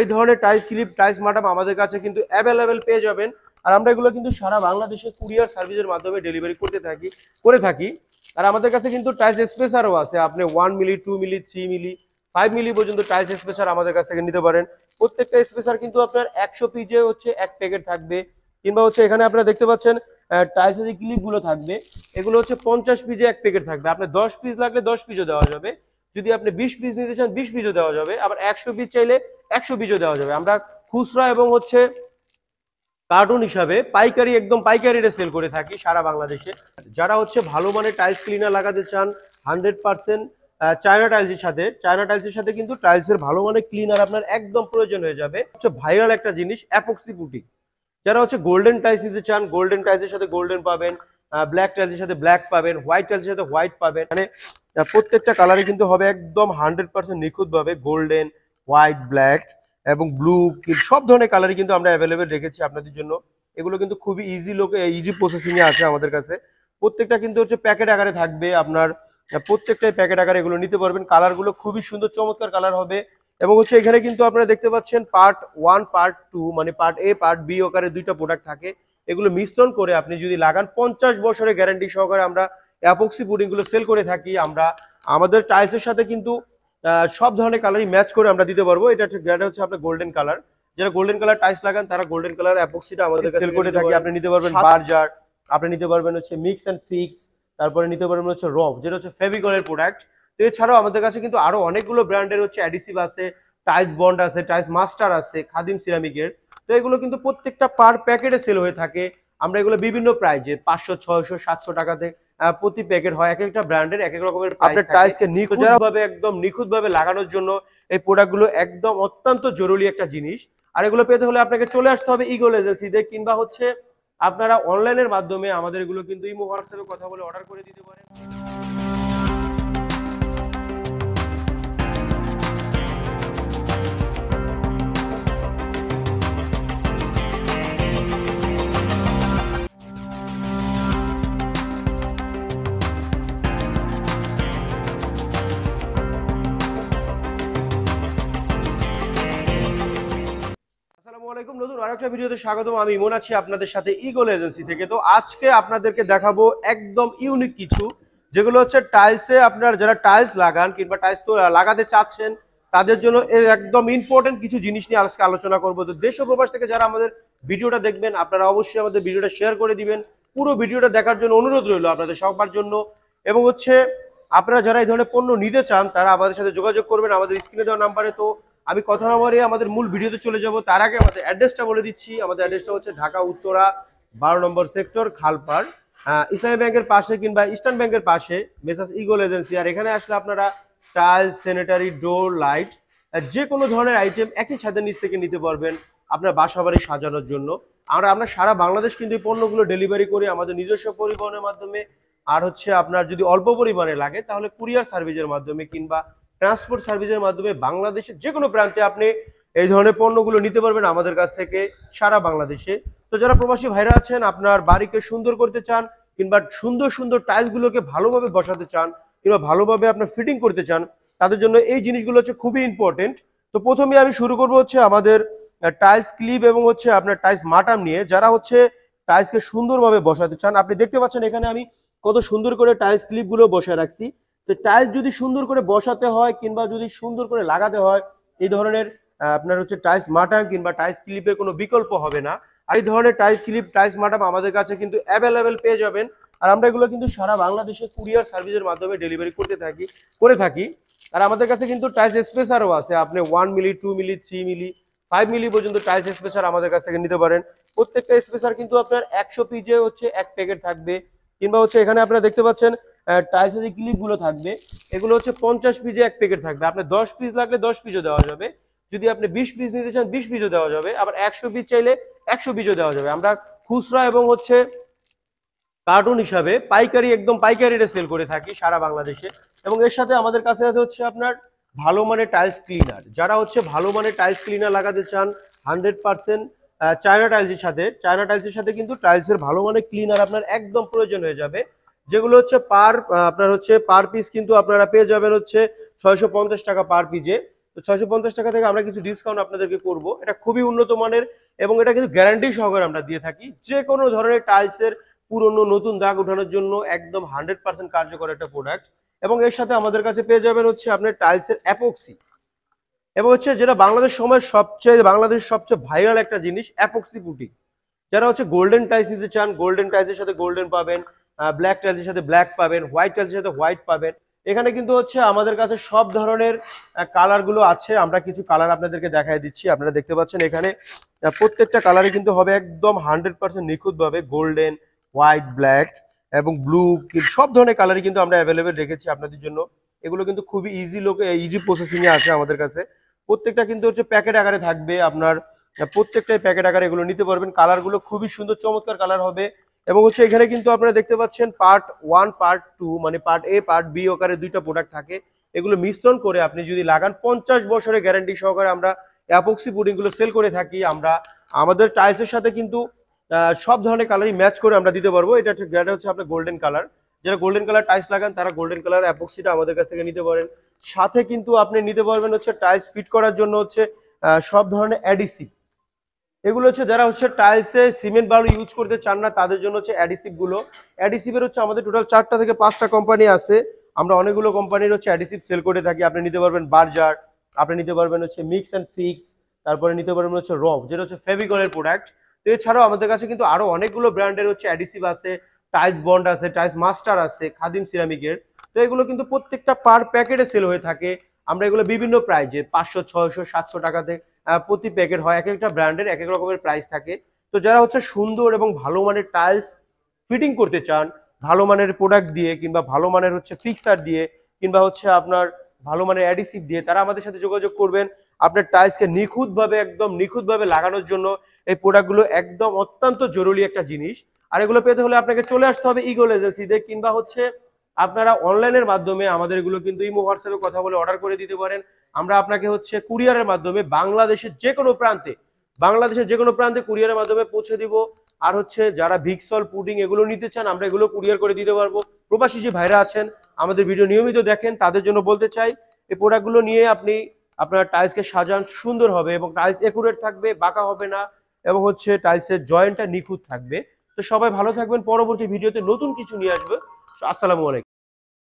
এই ধরনের tiles clip tiles মাটাম আমাদের কাছে কিন্তু অ্যাভেলেবেল পেয়ে যাবেন। আর আমরা এগুলো কিন্তু সারা বাংলাদেশে কুরিয়ার সার্ভিসের মাধ্যমে ডেলিভারি করে থাকি। আর আমাদের কাছে কিন্তু টাইলস স্পেসারও আছে, আপনি 1 মিলি 2 মিলি 3 মিলি 5 মিলি পর্যন্ত টাইলস স্পেসার আমাদের কাছ থেকে নিতে পারেন। প্রত্যেকটা স্পেসার কিন্তু আপনার 100 পিজে হচ্ছে এক প্যাকেট থাকবে, কিংবা হচ্ছে এখানে আপনারা দেখতে পাচ্ছেন টাইলসের যে ক্লিপগুলো থাকবে এগুলো হচ্ছে 50 পিজে এক প্যাকেট থাকবে। আপনার 10 পিস লাগলে 10 পিসও দেওয়া যাবে, যদি আপনি 20 পিস নিতে চান 20 পিসও দেওয়া যাবে, আবার 100 পিস চাইলে 100 পিসও দেওয়া যাবে। আমরা খুচরা এবং হচ্ছে কার্টুন হিসাবে পাইকারি একদম পাইকারি রেটে সেল করে থাকি সারা বাংলাদেশে। যারা হচ্ছে ভালো মানের টাইলস ক্লিনার লাগাতে চান 100% চায়না টাইলসের সাথে কিন্তু টাইলসের ভালো মানের ক্লিনার আপনার একদম প্রয়োজন হয়ে যাবে। হচ্ছে ভাইরাল একটা জিনিস অ্যাপক্সি পুটি। যারা হচ্ছে গোল্ডেন টাইলস নিতে চান গোল্ডেন টাইলসের সাথে গোল্ডেন পাবেন, ব্ল্যাক টাইলসের সাথে ব্ল্যাক পাবেন, হোয়াইট টাইলসের সাথে হোয়াইট পাবেন। মানে প্রত্যেকটা কালারে কিন্তু হবে একদম 100% নিখুঁত ভাবে গোল্ডেন, হোয়াইট, ব্ল্যাক এবং ব্লু, সব ধরনের কালারই কিন্তু আমরা অ্যাভেলেবেল রেখেছি আপনাদের জন্য। এগুলো কিন্তু খুবই ইজি প্রসেসিং এ আছে আমাদের কাছে। প্রত্যেকটা কিন্তু হচ্ছে প্যাকেট আকারে থাকবে আপনার, প্রত্যেকটাই প্যাকেট আকারে এগুলো নিতে পারবেন। কালারগুলো খুবই সুন্দর চমৎকার কালার হবে। এবং হচ্ছে এখানে কিন্তু আপনারা দেখতে পাচ্ছেন পার্ট 1 পার্ট 2 মানে পার্ট এ পার্ট বি আকারে দুইটা প্রোডাক্ট থাকে। এগুলো মিশ্রণ করে আপনি যদি লাগান 50 বছরের গ্যারান্টি সহকারে আমরা অ্যাপক্সি পুডিং গুলো সেল করে থাকি। আমরা আমাদের টাইলসের সাথে কিন্তু সব ধরনের কালারই ম্যাচ করে আমরা দিতে পারবো। এটা হচ্ছে আপনার গোল্ডেন কালার। যারা গোল্ডেন কালার টাইলস লাগান তারা গোল্ডেন কালার অ্যাপক্সিটা আমাদের সেল করে থাকি। আপনি নিতে পারবেন বার্জার, আপনি নিতে পারবেন হচ্ছে মিক্স এন্ড ফিক্স, তারপরে নিতে পারবেন হচ্ছে রফ যেটা হচ্ছে ফেভিকলের প্রোডাক্ট। তো এছাড়াও আমাদের কাছে কিন্তু আরো অনেকগুলো ব্র্যান্ডের হচ্ছে অ্যাডিসিভ আছে, টাইলস বন্ড আছে, টাইলস মাস্টার আছে, খাদিম সিরামিকের। তো এগুলো কিন্তু প্রত্যেকটা পার প্যাকেটে সেল হয়ে থাকে। আমরা এগুলো বিভিন্ন প্রাইজে 500 600 700 টাকাতে প্রতি প্যাকেট হয়। এক একটা ব্র্যান্ডের এক এক রকমের আপনার টাইলসকে নিখুঁতভাবে একদম নিখুঁতভাবে লাগানোর জন্য এই প্রোডাক্টগুলো একদম অত্যন্ত জরুরি একটা জিনিস। আর এগুলো পেতে হলে আপনাকে চলে আসতে হবে ইগল এজেন্সিতে, কিংবা হচ্ছে আপনারা অনলাইনের মাধ্যমে আমাদের এগুলো কিন্তু ইমো হোয়াটসঅ্যাপে কথা বলে অর্ডার করে দিতে পারেন। আসসালামু আলাইকুম, নতুন আরেকটা ভিডিওতে স্বাগতম। আমি ইমন আছি আপনাদের সাথে ইগল এজেন্সি থেকে। তো আজকে আপনাদেরকে দেখাবো একদম ইউনিক কিছু, যেগুলো হচ্ছে টাইলসে আপনার যারা টাইলস লাগান কিংবা টাইলস তো লাগাতে চাচ্ছেন তাদের জন্য একদম ইম্পর্টেন্ট কিছু জিনিস নিয়ে আজকে আলোচনা করবো। তো দেশ ও প্রবাস থেকে যারা আমাদের ভিডিওটা দেখবেন আপনারা অবশ্যই আমাদের ভিডিওটা শেয়ার করে দিবেন। পুরো ভিডিওটা দেখার জন্য অনুরোধ রইল আপনাদের সবার জন্য। এবং হচ্ছে আপনারা যারা এই ধরনের পণ্য নিতে চান তারা আমাদের সাথে যোগাযোগ করবেন আমাদের স্ক্রিনে দেওয়া নাম্বারে। তো আমি কথা না বাড়িয়ে আমাদের মূল ভিডিওতে চলে যাব। তার আগে আমাদের অ্যাড্রেসটা বলে দিচ্ছি। আমাদের অ্যাড্রেসটা হচ্ছে ঢাকা উত্তরা 12 নম্বর সেক্টর, খালপাড়, ইসলামী ব্যাংকের পাশে কিংবা ইস্টার্ন ব্যাংকের পাশে মেসার্স ইগল এজেন্সি। আর এখানে আসলে আপনারা টাইলস, স্যানিটারি, ডোর, লাইট, যে কোনো ধরনের আইটেম একই ছাদের নিচ থেকে নিতে পারবেন আপনার বাসা বাড়ি সাজানোর জন্য। আমরা সারা বাংলাদেশ কিন্তু এই পণ্যগুলো ডেলিভারি করি আমাদের নিজস্ব পরিবহনের মাধ্যমে। আর হচ্ছে আপনার যদি অল্প পরিমাণে লাগে তাহলে কুরিয়ার সার্ভিসের মাধ্যমে কিংবা ট্রান্সপোর্ট সার্ভিসের মাধ্যমে বাংলাদেশের যে কোনো প্রান্তে আপনি এই ধরনের পণ্যগুলো নিতে পারবেন আমাদের কাছ থেকে সারা বাংলাদেশে। তো যারা প্রবাসী ভাইরা আছেন আপনার বাড়িকে সুন্দর করতে চান কিংবা সুন্দর সুন্দর টাইলসগুলোকে ভালোভাবে বসাতে চান কিংবা ভালোভাবে আপনার ফিটিং করতে চান তাদের জন্য এই জিনিসগুলো হচ্ছে খুবই ইম্পর্টেন্ট। তো প্রথমে আমি শুরু করবো হচ্ছে আমাদের টাইলস ক্লিপ এবং হচ্ছে আপনার টাইলস মাটাম নিয়ে। যারা হচ্ছে টাইলসকে সুন্দরভাবে বসাতে চান, আপনি দেখতে পাচ্ছেন এখানে আমি কত সুন্দর করে টাইলস ক্লিপগুলো বসায় রাখছি। তো টাইলস যদি সুন্দর করে বসাতে হয় কিংবা যদি সুন্দর করে লাগাতে হয় এই ধরনের আপনার হচ্ছে টাইলস মাটাম কিংবা টাইলস ক্লিপের কোনো বিকল্প হবে না। আর এই ধরনের টাইলস ক্লিপ টাইলস মাটাম আমাদের কাছে কিন্তু অ্যাভেলেবেল পেয়ে যাবেন। আর আমরা এগুলো কিন্তু সারা বাংলাদেশে কুরিয়ার সার্ভিসের মাধ্যমে ডেলিভারি করে থাকি। আর আমাদের কাছে কিন্তু টাইলস স্পেসারও আছে, আপনি 1 মিলি 2 মিলি 3 মিলি 5 মিলি পর্যন্ত টাইলস স্পেসার আমাদের কাছ থেকে নিতে পারেন। প্রত্যেকটা স্পেসার কিন্তু আপনার 100 পিজে হচ্ছে এক প্যাকেট থাকবে, কিংবা হচ্ছে এখানে আপনারা দেখতে পাচ্ছেন টাইলসের যে ক্লিপগুলো থাকবে এগুলো হচ্ছে 50 পিজে এক প্যাকেট থাকবে। আপনার 10 পিস লাগলে 10 পিসও দেওয়া যাবে, যদি আপনি 20 পিস নিতে চান 20 পিসও দেওয়া যাবে, আবার 100 পিস চাইলে 100 পিসও দেওয়া যাবে। আমরা খুচরা এবং হচ্ছে কার্টুন হিসাবে পাইকারি একদম পাইকারি রেটে সেল করে থাকি সারা বাংলাদেশে। এবং এর সাথে আমাদের কাছে হচ্ছে আপনার ভালো মানের টাইলস ক্লিনার। যারা হচ্ছে ভালো মানের টাইলস ক্লিনার লাগাতে চান 100% চায়না টাইলসের সাথে কিন্তু টাইলসের ভালো মানের ক্লিনার আপনার একদম প্রয়োজন হয়ে যাবে। যেগুলো হচ্ছে আপনার হচ্ছে পার পিস কিন্তু আপনারা পেয়ে যাবেন হচ্ছে 650 টাকা পার পিজে। তো 650 টাকা থেকে আমরা কিছু ডিসকাউন্ট আপনাদেরকে করব। এটা খুবই উন্নত মানের এবং এটা কিন্তু গ্যারান্টি সহকারে আমরা দিয়ে থাকি। যে কোনো ধরনের টাইলসের পুরনো নতুন দাগ ওঠানোর জন্য একদম 100% কার্যকর একটা প্রোডাক্ট। এবং এর সাথে আমাদের কাছে পেয়ে যাবেন হচ্ছে আপনার টাইলসের অ্যাপক্সি, এবং হচ্ছে যেটা বাংলাদেশের সবচেয়ে ভাইরাল একটা জিনিস অ্যাপক্সি পুটিং। যারা হচ্ছে গোল্ডেন টাইলস নিতে চান, গোল্ডেন টাইলসের সাথে গোল্ডেন পাবেন, ব্ল্যাক টাইলসের সাথে ব্ল্যাক পাবেন, হোয়াইট টাইলসের সাথে হোয়াইট পাবেন। এখানে কিন্তু হচ্ছে আমাদের কাছে সব ধরনের কালার গুলো আছে। আমরা কিছু কালার আপনাদেরকে দেখাই দিচ্ছি। আপনারা দেখতে পাচ্ছেন এখানে প্রত্যেকটা কালারই কিন্তু হবে একদম 100% নিখুঁত ভাবে গোল্ডেন, হোয়াইট, ব্ল্যাক এবং ব্লু, সব ধরনের কালারই কিন্তু আমরা অ্যাভেলেবেল রেখেছি আপনাদের জন্য। এগুলো কিন্তু খুবই ইজি প্রসেসিং এ আছে আমাদের কাছে। প্রত্যেকটা কিন্তু হচ্ছে প্যাকেট আকারে থাকবে আপনার, প্রত্যেকটাই প্যাকেট আকারে এগুলো নিতে পারবেন। কালারগুলো খুবই সুন্দর চমৎকার কালার হবে। এবং হচ্ছে এখানে কিন্তু আপনারা দেখতে পাচ্ছেন পার্ট 1 পার্ট 2 মানে পার্ট এ পার্ট বি আকারে দুইটা প্রোডাক্ট থাকে। এগুলো মিশ্রণ করে আপনি যদি লাগান 50 বছরের গ্যারান্টি সহকারে আমরা অ্যাপক্সি পুডিং গুলো সেল করে থাকি। আমরা আমাদের টাইলসের সাথে কিন্তু সব ধরনের কালারই ম্যাচ করে আমরা দিতে পারবো। এটা হচ্ছে আপনার গোল্ডেন কালার। যারা গোল্ডেন কালার টাইলস লাগান তারা গোল্ডেন কালার অ্যাপক্সিটা আমাদের কাছ থেকে নিতে পারেন। সাথে কিন্তু আপনি নিতে পারবেন হচ্ছে টাইলস ফিট করার জন্য হচ্ছে সব ধরনের অ্যাডিসিভ। এগুলো হচ্ছে যারা হচ্ছে টাইলসে সিমেন্ট বালু ইউজ করতে চান না তাদের জন্য হচ্ছে অ্যাডিসিভ গুলো। অ্যাডিসিভের হচ্ছে আমাদের টোটাল 4টা থেকে 5টা কোম্পানি আছে। আমরা অনেকগুলো কোম্পানির হচ্ছে অ্যাডিসিভ সেল করে থাকি। আপনি নিতে পারবেন বার্জার, আপনি নিতে পারবেন হচ্ছে মিক্স অ্যান্ড ফিক্স, তারপরে নিতে পারবেন হচ্ছে রফ, যেটা হচ্ছে ফেভিকলের প্রোডাক্ট। তো এছাড়াও আমাদের কাছে কিন্তু আরো অনেকগুলো ব্র্যান্ডের হচ্ছে অ্যাডিসিভ আছে। টাইলস বন্ড আছে, টাইলস মাস্টার আছে, খাদিম সিরামিকের। তো এগুলো কিন্তু প্রত্যেকটা পার প্যাকেটে সেল হয়ে থাকে। আমরা এগুলো বিভিন্ন প্রাইজে 500, 600, 700 টাকাতে প্রতি প্যাকেট হয়। এক একটা ব্র্যান্ডের এক এক রকমের প্রাইস থাকে। তো যারা হচ্ছে সুন্দর এবং ভালো মানের টাইলস ফিটিং করতে চান ভালো মানের প্রোডাক্ট দিয়ে, কিংবা ভালো মানের হচ্ছে ফিক্সার দিয়ে, কিংবা হচ্ছে আপনার ভালো মানের অ্যাডিসিভ দিয়ে, তারা আমাদের সাথে যোগাযোগ করবেন। আপনার টাইলসকে একদম নিখুঁতভাবে লাগানোর জন্য এই প্রোডাক্টগুলো একদম অত্যন্ত জরুরি একটা জিনিস। আর এগুলো পেতে হলে আপনাকে চলে আসতে হবে ইগল এজেন্সিতে, কিংবা হচ্ছে আপনারা অনলাইনের মাধ্যমে আমাদের এগুলো কিন্তু ইমো হোয়াটসঅ্যাপে কথা বলে অর্ডার করে দিতে পারেন। আমরা আপনাকে হচ্ছে কুরিয়ারের মাধ্যমে বাংলাদেশের যে কোনো প্রান্তে কুরিয়ারের মাধ্যমে পৌঁছে দিব। আর হচ্ছে যারা ভিক্সল পুডিং এগুলো নিতে চান আমরা এগুলো কুরিয়ার করে দিতে পারবো। প্রবাসী যে ভাইরা আছেন আমাদের ভিডিও নিয়মিত দেখেন তাদের জন্য বলতে চাই, এই প্রোডাক্টগুলো নিয়ে আপনি আপনার টাইলসকে সাজান, সুন্দর হবে এবং টাইলস একুরেট থাকবে, বাঁকা হবে না, এবং হচ্ছে টাইলসের জয়েন্টটা নিখুঁত থাকবে। তো সবাই ভালো থাকবেন। পরবর্তী ভিডিওতে নতুন কিছু নিয়ে আসবে। আসসালামু আলাইকুম।